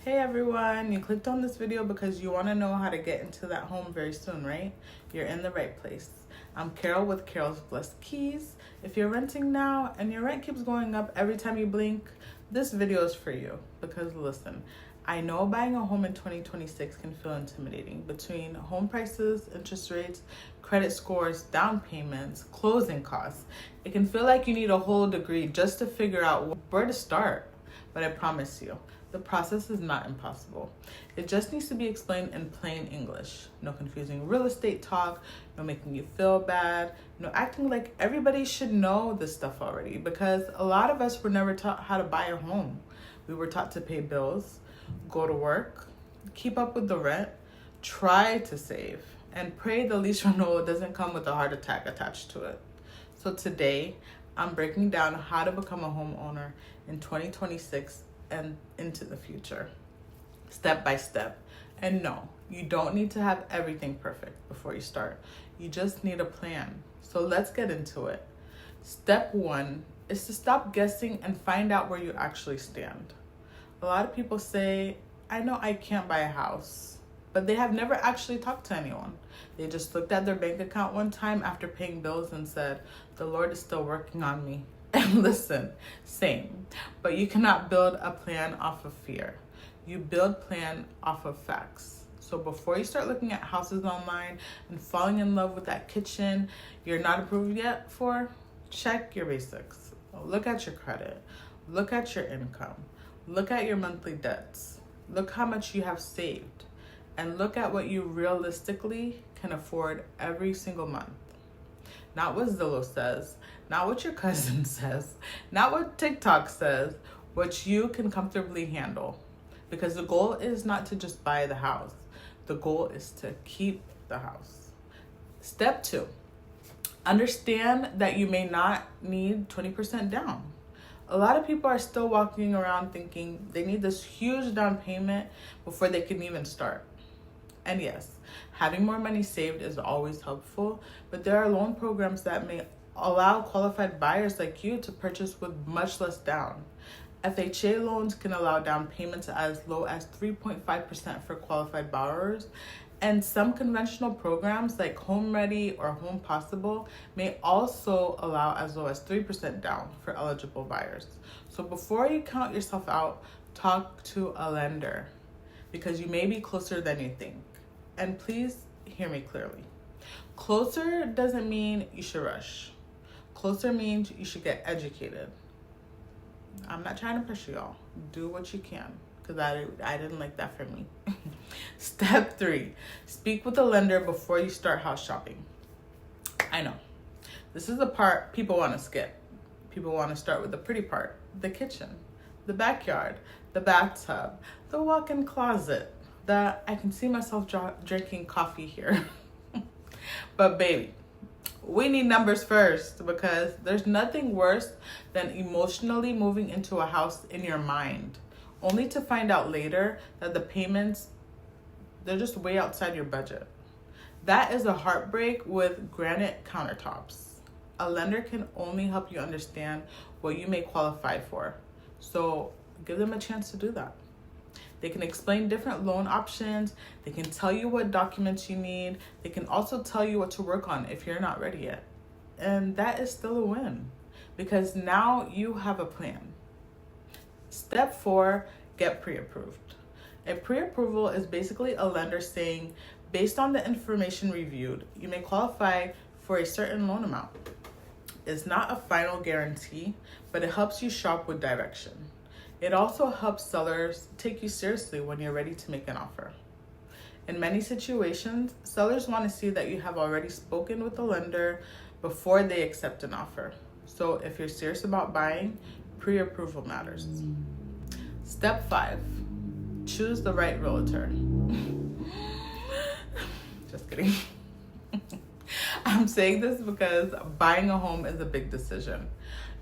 Hey everyone, you clicked on this video because you want to know how to get into that home very soon, right? You're in the right place. I'm Carol with Carol's Blessed Keys. If you're renting now and your rent keeps going up every time you blink, this video is for you. Because listen, I know buying a home in 2026 can feel intimidating between home prices, interest rates, credit scores, down payments, closing costs. It can feel like you need a whole degree just to figure out where to start. But I promise you, the process is not impossible. It just needs to be explained in plain English. No confusing real estate talk, no making you feel bad, no acting like everybody should know this stuff already, because a lot of us were never taught how to buy a home. We were taught to pay bills, go to work, keep up with the rent, try to save, and pray the lease renewal doesn't come with a heart attack attached to it. So today, I'm breaking down how to become a homeowner in 2026 and into the future, step by step. And no, you don't need to have everything perfect before you start. You just need a plan. So let's get into it. Step 1 is to stop guessing and find out where you actually stand. A lot of people say, I know I can't buy a house, but they have never actually talked to anyone. They just looked at their bank account one time after paying bills and said, the Lord is still working on me. And listen, same. But you cannot build a plan off of fear. You build plan off of facts. So before you start looking at houses online and falling in love with that kitchen you're not approved yet for, check your basics. Look at your credit. Look at your income. Look at your monthly debts. Look how much you have saved. And look at what you realistically can afford every single month. Not what Zillow says, not what your cousin says, not what TikTok says, what you can comfortably handle. Because the goal is not to just buy the house. The goal is to keep the house. Step 2, understand that you may not need 20% down. A lot of people are still walking around thinking they need this huge down payment before they can even start. And yes, having more money saved is always helpful, but there are loan programs that may allow qualified buyers like you to purchase with much less down. FHA loans can allow down payments as low as 3.5% for qualified borrowers, and some conventional programs like Home Ready or Home Possible may also allow as low as 3% down for eligible buyers. So before you count yourself out, talk to a lender, because you may be closer than you think. And please hear me clearly. Closer doesn't mean you should rush. Closer means you should get educated. I'm not trying to pressure y'all. Do what you can, because I didn't like that for me. Step 3, speak with a lender before you start house shopping. I know, this is the part people want to skip. People want to start with the pretty part, the kitchen, the backyard, the bathtub, the walk-in closet, that I can see myself drinking coffee here. But baby, we need numbers first, because there's nothing worse than emotionally moving into a house in your mind, only to find out later that the payments, they're just way outside your budget. That is a heartbreak with granite countertops. A lender can only help you understand what you may qualify for. So give them a chance to do that. They can explain different loan options. They can tell you what documents you need. They can also tell you what to work on if you're not ready yet. And that is still a win, because now you have a plan. Step 4, get pre-approved. A pre-approval is basically a lender saying, based on the information reviewed, you may qualify for a certain loan amount. It's not a final guarantee, but it helps you shop with direction. It also helps sellers take you seriously when you're ready to make an offer. In many situations, sellers want to see that you have already spoken with the lender before they accept an offer. So if you're serious about buying, pre-approval matters. Step 5, choose the right realtor. Just kidding. I'm saying this because buying a home is a big decision.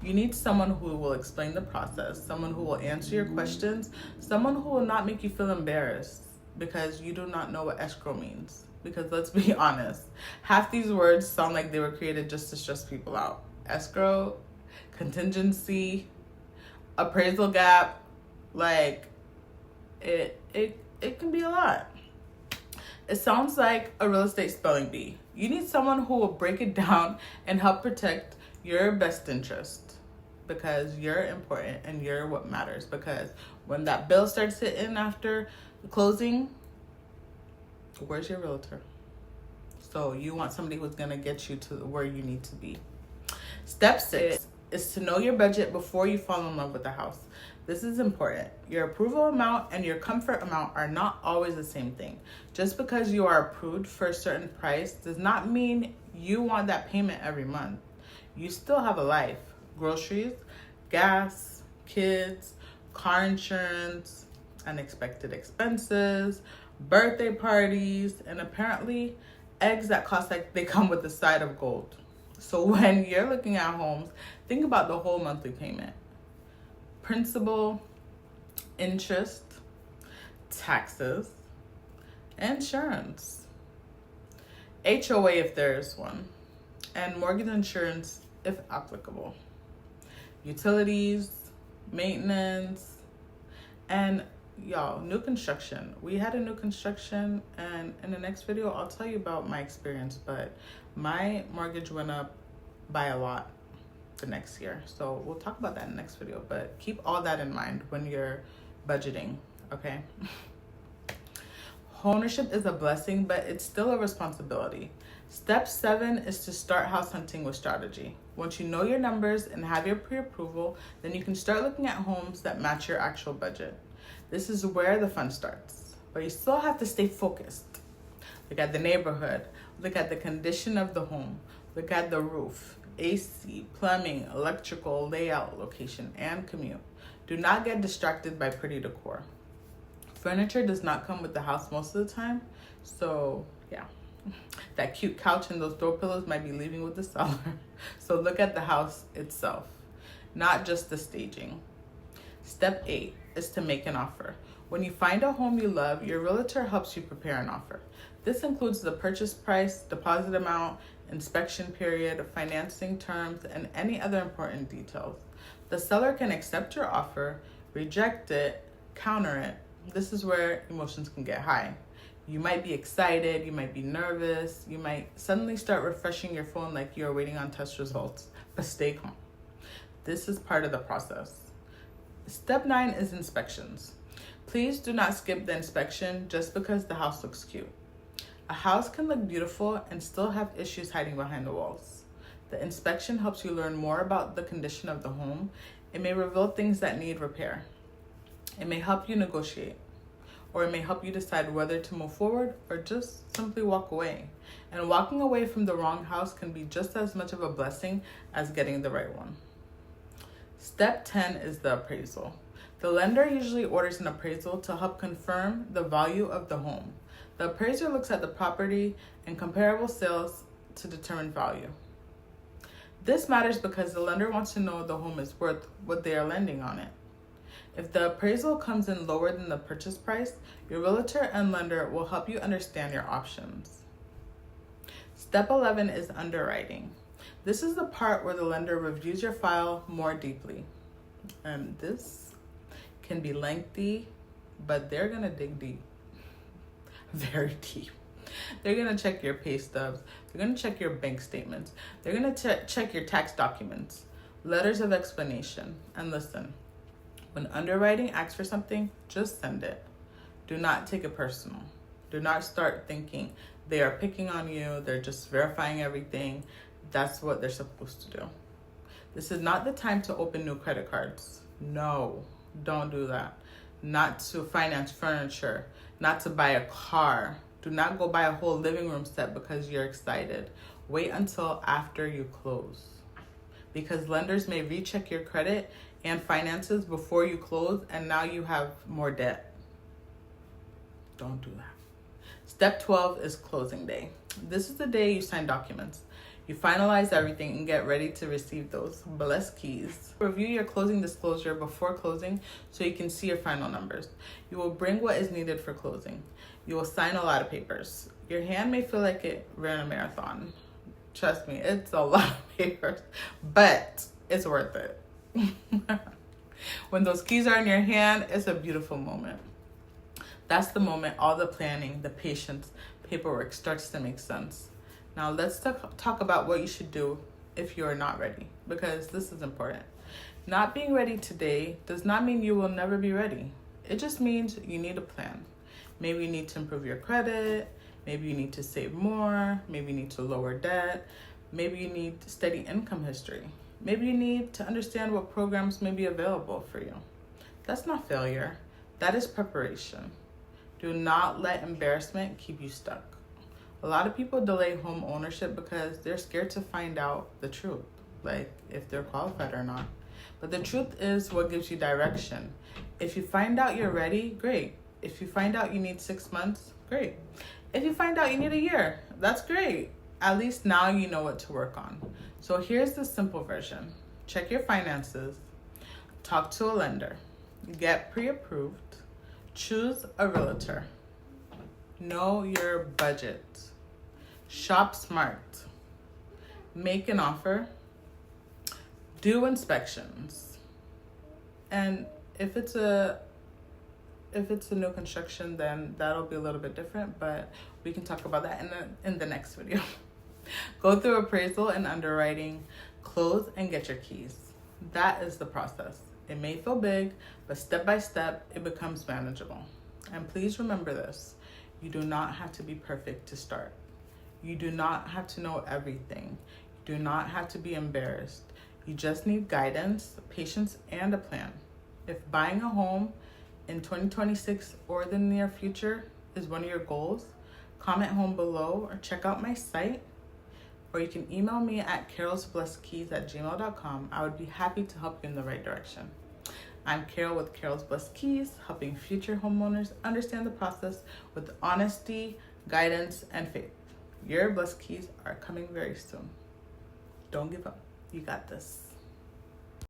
You need someone who will explain the process, someone who will answer your questions, someone who will not make you feel embarrassed because you do not know what escrow means. Because let's be honest, half these words sound like they were created just to stress people out. Escrow, contingency, appraisal gap, like it can be a lot. It sounds like a real estate spelling bee. You need someone who will break it down and help protect your best interest, because you're important and you're what matters. Because when that bill starts hitting after the closing, where's your realtor? So you want somebody who's going to get you to where you need to be. Step 6 is to know your budget before you fall in love with the house. This is important. Your approval amount and your comfort amount are not always the same thing. Just because you are approved for a certain price does not mean you want that payment every month. You still have a life. Groceries, gas, kids, car insurance, unexpected expenses, birthday parties, and apparently eggs that cost like they come with a side of gold. So when you're looking at homes, think about the whole monthly payment. Principal, interest, taxes, insurance, HOA if there is one, and mortgage insurance if applicable, utilities, maintenance, and y'all, new construction. We had a new construction, and in the next video I'll tell you about my experience, but my mortgage went up by a lot the next year. So we'll talk about that in the next video, but keep all that in mind when you're budgeting, okay? Ownership is a blessing, but it's still a responsibility. Step 7 is to start house hunting with strategy. Once you know your numbers and have your pre-approval, then you can start looking at homes that match your actual budget. This is where the fun starts, but you still have to stay focused. Look at the neighborhood, look at the condition of the home, look at the roof, AC, plumbing, electrical, layout, location, and commute. Do not get distracted by pretty decor. Furniture does not come with the house most of the time, so yeah. That cute couch and those throw pillows might be leaving with the seller. So look at the house itself, not just the staging. Step 8 is to make an offer. When you find a home you love, your realtor helps you prepare an offer. This includes the purchase price, deposit amount, inspection period, financing terms, and any other important details. The seller can accept your offer, reject it, counter it. This is where emotions can get high. You might be excited, you might be nervous, you might suddenly start refreshing your phone like you're waiting on test results, but stay calm. This is part of the process. Step 9 is inspections. Please do not skip the inspection just because the house looks cute. A house can look beautiful and still have issues hiding behind the walls. The inspection helps you learn more about the condition of the home. It may reveal things that need repair. It may help you negotiate, or it may help you decide whether to move forward or just simply walk away. And walking away from the wrong house can be just as much of a blessing as getting the right one. Step 10 is the appraisal. The lender usually orders an appraisal to help confirm the value of the home. The appraiser looks at the property and comparable sales to determine value. This matters because the lender wants to know the home is worth what they are lending on it. If the appraisal comes in lower than the purchase price, your realtor and lender will help you understand your options. Step 11 is underwriting. This is the part where the lender reviews your file more deeply. And this can be lengthy, but they're gonna dig deep. Very deep. They're gonna check your pay stubs. They're gonna check your bank statements. They're gonna check your tax documents, letters of explanation. And listen, when underwriting asks for something, just send it. Do not take it personal. Do not start thinking they are picking on you. They're just verifying everything. That's what they're supposed to do. This is not the time to open new credit cards. No, don't do that. Not to finance furniture, not to buy a car. Do not go buy a whole living room set because you're excited. Wait until after you close, because lenders may recheck your credit and finances before you close, and now you have more debt. Don't do that. Step 12 is closing day. This is the day you sign documents. You finalize everything and get ready to receive those blessed keys. Review your closing disclosure before closing so you can see your final numbers. You will bring what is needed for closing. You will sign a lot of papers. Your hand may feel like it ran a marathon. Trust me, it's a lot of papers, but it's worth it. When those keys are in your hand, it's a beautiful moment. That's the moment all the planning, the patience, paperwork starts to make sense. Now let's talk about what you should do if you're not ready, because this is important. Not being ready today does not mean you will never be ready. It just means you need a plan. Maybe you need to improve your credit. Maybe you need to save more. Maybe you need to lower debt. Maybe you need steady income history. Maybe you need to understand what programs may be available for you. That's not failure. That is preparation. Do not let embarrassment keep you stuck. A lot of people delay home ownership because they're scared to find out the truth, like if they're qualified or not. But the truth is what gives you direction. If you find out you're ready, great. If you find out you need 6 months, great. If you find out you need a year, that's great. At least now you know what to work on. So here's the simple version. Check your finances, talk to a lender, get pre-approved, choose a realtor, know your budget, shop smart, make an offer, do inspections. And if it's a new construction, then that'll be a little bit different, but we can talk about that in the next video. Go through appraisal and underwriting, close and get your keys. That is the process. It may feel big, but step by step, it becomes manageable. And please remember this. You do not have to be perfect to start. You do not have to know everything. You do not have to be embarrassed. You just need guidance, patience, and a plan. If buying a home in 2026 or the near future is one of your goals, comment home below or check out my site, or you can email me at carolsblessedkeys@gmail.com. I would be happy to help you in the right direction. I'm Carol with Carol's Blessed Keys, helping future homeowners understand the process with honesty, guidance, and faith. Your blessed keys are coming very soon. Don't give up. You got this.